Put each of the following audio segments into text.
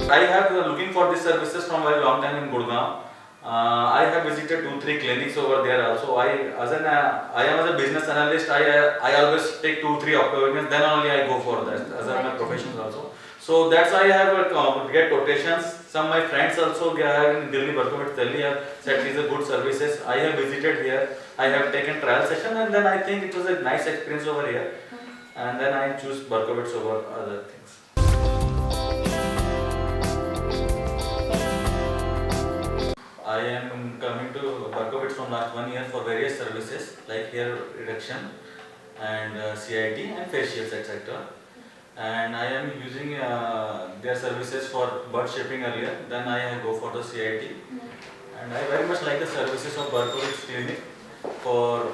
I have looking for these services from very long time in Gurgaon. I have visited 2-3 clinics over there also. I am as a business analyst. I always take 2-3 appointments. Then only I go for that as a my profession also. So that's why I have get quotations. Some my friends also have in Delhi, Barkovit, Delhi have said these are good services. I have visited here. I have taken trial session and then I think it was a nice experience over here. And then I choose Barkovitz over other things. I am coming to Barkovitz from last 1 year for various services like hair reduction and CIT and facials etc. And I am using their services for butt shaping earlier. Then I go for the CIT. And I very much like the services of Barkovitz clinic for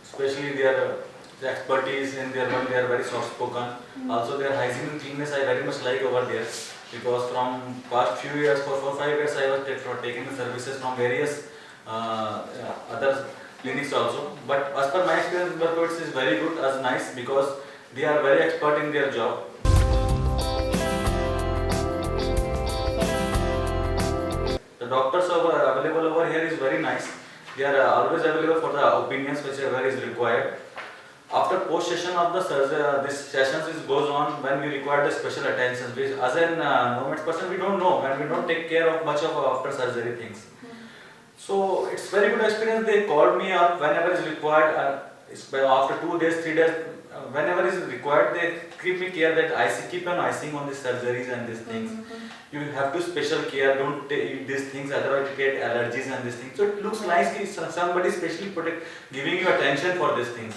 especially their expertise in their work. They are very soft spoken. Also their hygiene and cleanness I very much like over there. Because from past few years, for 4-5 years, I was taking the services from various other clinics also. But as per my experience, Barkovitz is very good, as nice because they are very expert in their job. The doctors available over here is very nice. They are always available for the opinions whichever is required. After post session of the surgery, this sessions goes on when we require the special attention. As a nomads person, we don't know and we don't take care of much of after surgery things. So it's very good experience. They called me up whenever is required. After 2 days, 3 days, whenever is required, they keep me care that I keep on icing on the surgeries and these things. You have to special care. Don't eat these things, otherwise you get allergies and these things. So it looks nice. Somebody specially giving you attention for these things.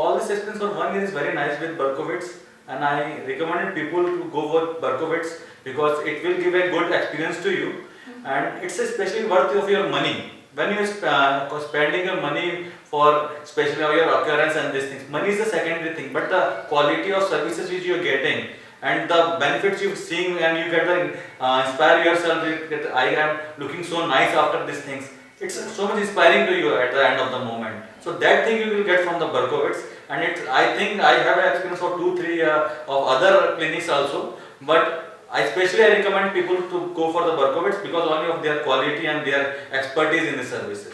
All this experience for 1 year is very nice with Barkovitz, and I recommended people to go for Barkovitz because it will give a good experience to you, and it's especially worth of your money. When you are spending your money for especially your occurrence and these things, money is the secondary thing, but the quality of services which you are getting and the benefits you are seeing and you get the inspire yourself that I am looking so nice after these things. It's so much inspiring to you at the end of the moment. So that thing you will get from the Barkovitz, and I think I have an experience of 2-3 of other clinics also, but I recommend people to go for the Barkovitz because only of their quality and their expertise in the services.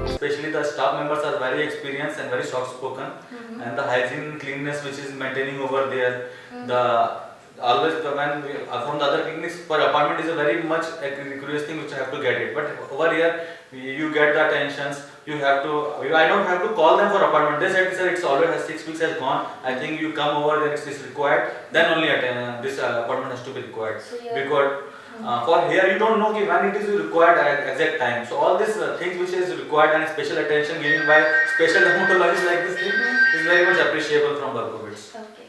Especially the staff members are very experienced and very soft spoken, and the hygiene cleanness which is maintaining over there, always when from the other clinics per appointment is a very much a curious thing which I have to get it, but over here you get the attentions. You have to, I don't have to call them for appointment. They said sir, it's already 6 weeks has gone. I think you come over there, it's required, then only this appointment has to be required. So because for here you don't know when it is required at exact time. So all these things which is required and special attention given by special dermatologists like this thing is very much appreciable from Barkovitz. Okay.